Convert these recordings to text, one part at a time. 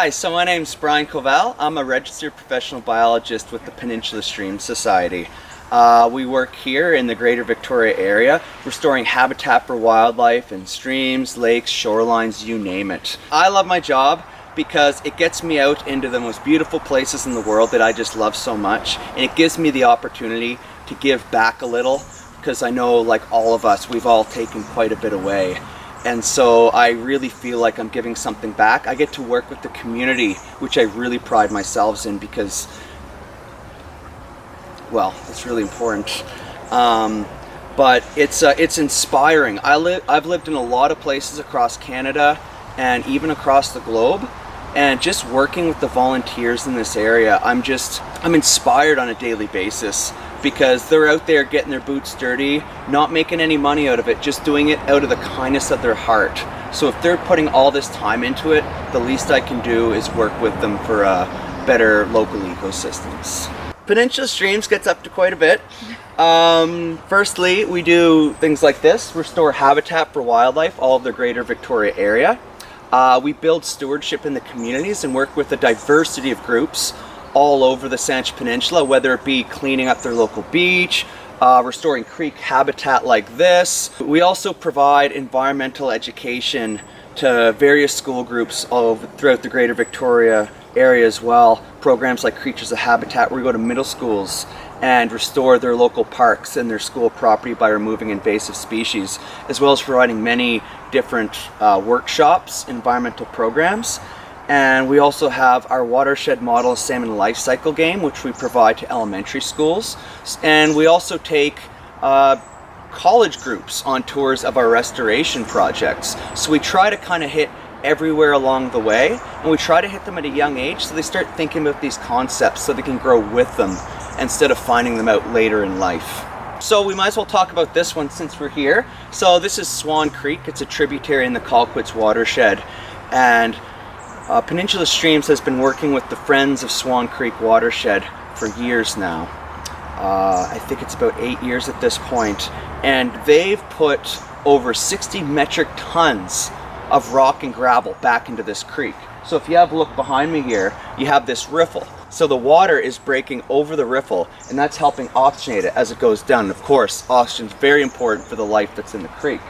Hi, so my name's Rebecca Koval. I'm a registered professional biologist with the Peninsula Streams Society. We work here in the Greater Victoria area, restoring habitat for wildlife in streams, lakes, shorelines, you name it. I love my job because it gets me out into the most beautiful places in the world that I just love so much, and it gives me the opportunity to give back a little, because I know, like all of us, we've all taken quite a bit away. And so I really feel like I'm giving something back. I get to work with the community, which I really pride myself in because, well, it's really important. But it's inspiring. I've lived in a lot of places across Canada and even across the globe. And just working with the volunteers in this area, I'm inspired on a daily basis, because they're out there getting their boots dirty, not making any money out of it, just doing it out of the kindness of their heart. So if they're putting all this time into it, the least I can do is work with them for better local ecosystems. Peninsula Streams gets up to quite a bit. Firstly, we do things like this: restore habitat for wildlife, all of the Greater Victoria area. We build stewardship in the communities and work with a diversity of groups all over the Saanich Peninsula, whether it be cleaning up their local beach, restoring creek habitat like this. We also provide environmental education to various school groups all throughout the Greater Victoria area as well. Programs like Creatures of Habitat, where we go to middle schools and restore their local parks and their school property by removing invasive species, as well as providing many different workshops, environmental programs. And we also have our watershed model salmon life cycle game, which we provide to elementary schools. And we also take college groups on tours of our restoration projects. So we try to kind of hit everywhere along the way, and we try to hit them at a young age so they start thinking about these concepts so they can grow with them instead of finding them out later in life. So we might as well talk about this one since we're here. So this is Swan Creek. It's a tributary in the Colquitt's watershed, and Peninsula Streams has been working with the Friends of Swan Creek watershed for years now. I think it's about 8 years at this point, and they've put over 60 metric tons of rock and gravel back into this creek. So if you have a look behind me here, you have this riffle. So the water is breaking over the riffle, and that's helping oxygenate it as it goes down. And of course, oxygen is very important for the life that's in the creek.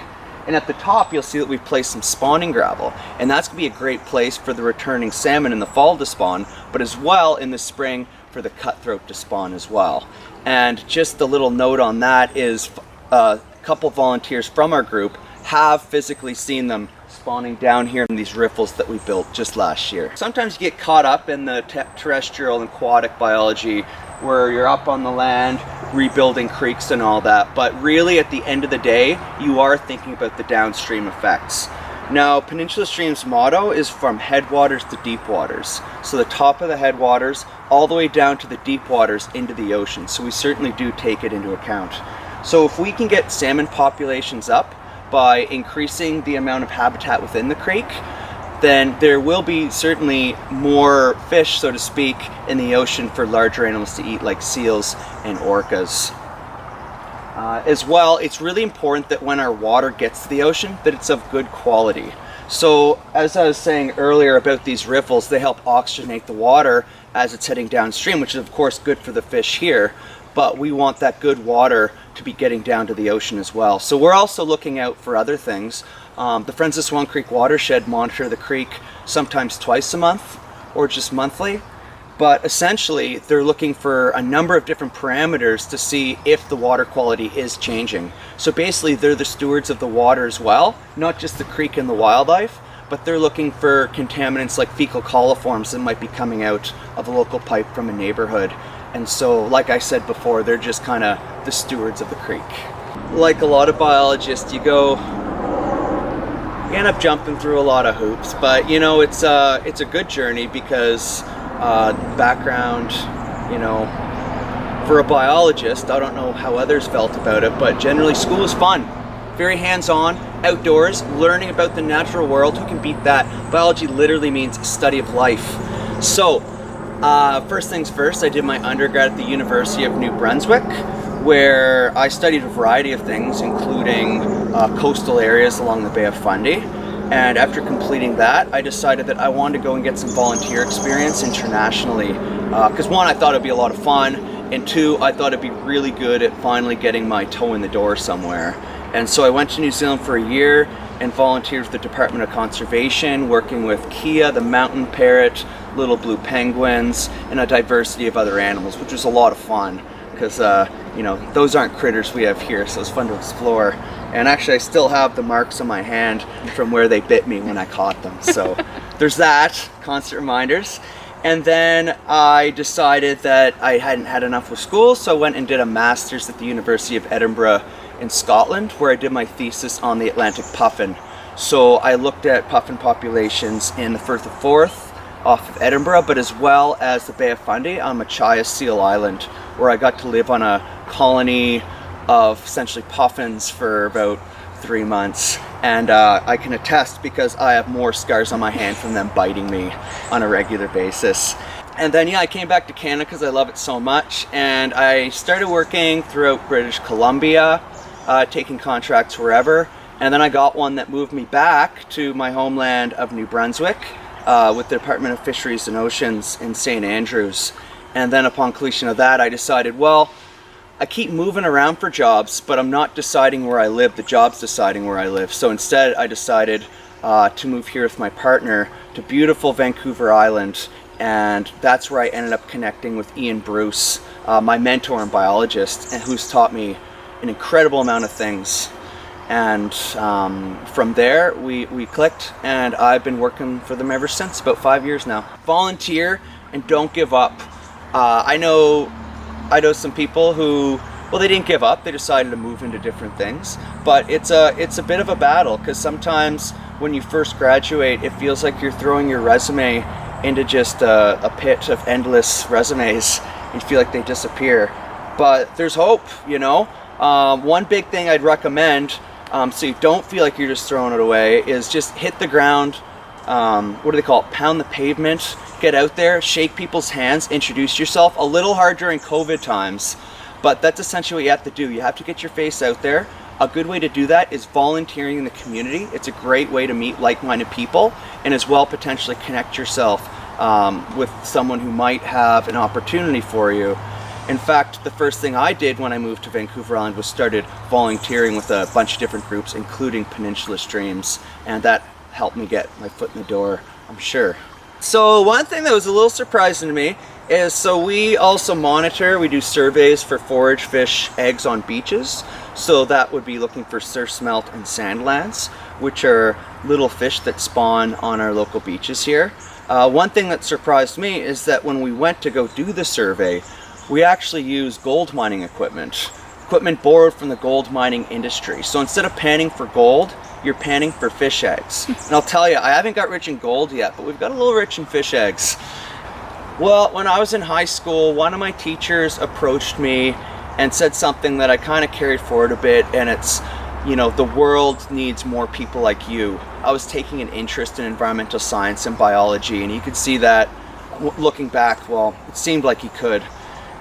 And at the top, you'll see that we've placed some spawning gravel, and that's going to be a great place for the returning salmon in the fall to spawn, but as well in the spring for the cutthroat to spawn as well. And just a little note on that is a couple volunteers from our group have physically seen them spawning down here in these riffles that we built just last year. Sometimes you get caught up in the terrestrial and aquatic biology, where you're up on the land rebuilding creeks and all that, but really at the end of the day you are thinking about the downstream effects. Now, Peninsula Streams' motto is from headwaters to deep waters, so the top of the headwaters all the way down to the deep waters into the ocean, so we certainly do take it into account. So if we can get salmon populations up by increasing the amount of habitat within the creek, then there will be certainly more fish, so to speak, in the ocean for larger animals to eat, like seals and orcas. As well, it's really important that when our water gets to the ocean, that it's of good quality. So as I was saying earlier about these riffles, they help oxygenate the water as it's heading downstream, which is of course good for the fish here, but we want that good water to be getting down to the ocean as well. So we're also looking out for other things. The Friends of Swan Creek watershed monitor the creek sometimes twice a month or just monthly, but essentially they're looking for a number of different parameters to see if the water quality is changing. So basically they're the stewards of the water as well, not just the creek and the wildlife, but they're looking for contaminants like fecal coliforms that might be coming out of a local pipe from a neighborhood. And so, like I said before, they're just kind of the stewards of the creek. Like a lot of biologists, you end up jumping through a lot of hoops, but you know, it's a good journey because background, you know, for a biologist, I don't know how others felt about it, but generally school is fun. Very hands-on, outdoors, learning about the natural world. Who can beat that? Biology literally means study of life. So, first things first, I did my undergrad at the University of New Brunswick, where I studied a variety of things, including coastal areas along the Bay of Fundy. And after completing that, I decided that I wanted to go and get some volunteer experience internationally. Because one, I thought it'd be a lot of fun, and two, I thought it'd be really good at finally getting my toe in the door somewhere. And so I went to New Zealand for a year and volunteered with the Department of Conservation, working with Kia, the mountain parrot, little blue penguins, and a diversity of other animals, which was a lot of fun because those aren't critters we have here, so it's fun to explore. And actually I still have the marks on my hand from where they bit me when I caught them. So there's that, constant reminders. And then I decided that I hadn't had enough with school, so I went and did a master's at the University of Edinburgh in Scotland, where I did my thesis on the Atlantic puffin. So I looked at puffin populations in the Firth of Forth off of Edinburgh, but as well as the Bay of Fundy on Machias Seal Island, where I got to live on a colony of essentially puffins for about 3 months. And I can attest because I have more scars on my hand from them biting me on a regular basis. And then I came back to Canada because I love it so much, and I started working throughout British Columbia, taking contracts wherever. And then I got one that moved me back to my homeland of New Brunswick with the Department of Fisheries and Oceans in St. Andrews. And then upon completion of that, I decided, well, I keep moving around for jobs, but I'm not deciding where I live. The job's deciding where I live. So instead, I decided to move here with my partner to beautiful Vancouver Island. And that's where I ended up connecting with Ian Bruce, my mentor and biologist, and who's taught me an incredible amount of things. And from there, we clicked, and I've been working for them ever since, about 5 years now. Volunteer and don't give up. I know some people who, well, they didn't give up. They decided to move into different things. But it's a bit of a battle, because sometimes when you first graduate, it feels like you're throwing your resume into just a pit of endless resumes. You feel like they disappear. But there's hope, One big thing I'd recommend, so you don't feel like you're just throwing it away, is just hit the ground. What do they call it? Pound the pavement. Get out there, shake people's hands, introduce yourself. A little hard during COVID times, but that's essentially what you have to do. You have to get your face out there. A good way to do that is volunteering in the community. It's a great way to meet like-minded people, and as well potentially connect yourself with someone who might have an opportunity for you. In fact, the first thing I did when I moved to Vancouver Island was started volunteering with a bunch of different groups, including Peninsula Streams, and that helped me get my foot in the door, I'm sure. So one thing that was a little surprising to me is, so we also we do surveys for forage fish eggs on beaches. So that would be looking for surf smelt and sandlands, which are little fish that spawn on our local beaches here. One thing that surprised me is that when we went to go do the survey, we actually used gold mining equipment borrowed from the gold mining industry. So instead of panning for gold, you're panning for fish eggs. And I'll tell you, I haven't got rich in gold yet, but we've got a little rich in fish eggs. Well, when I was in high school, one of my teachers approached me and said something that I kind of carried forward a bit, and it's, the world needs more people like you. I was taking an interest in environmental science and biology, and you could see that looking back, well, it seemed like he could.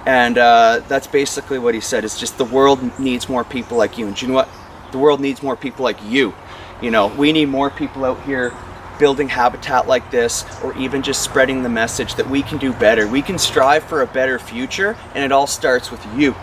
And that's basically what he said. It's just the world needs more people like you. And do you know what? The world needs more people like you. We need more people out here building habitat like this, or even just spreading the message that we can do better. We can strive for a better future, and it all starts with you.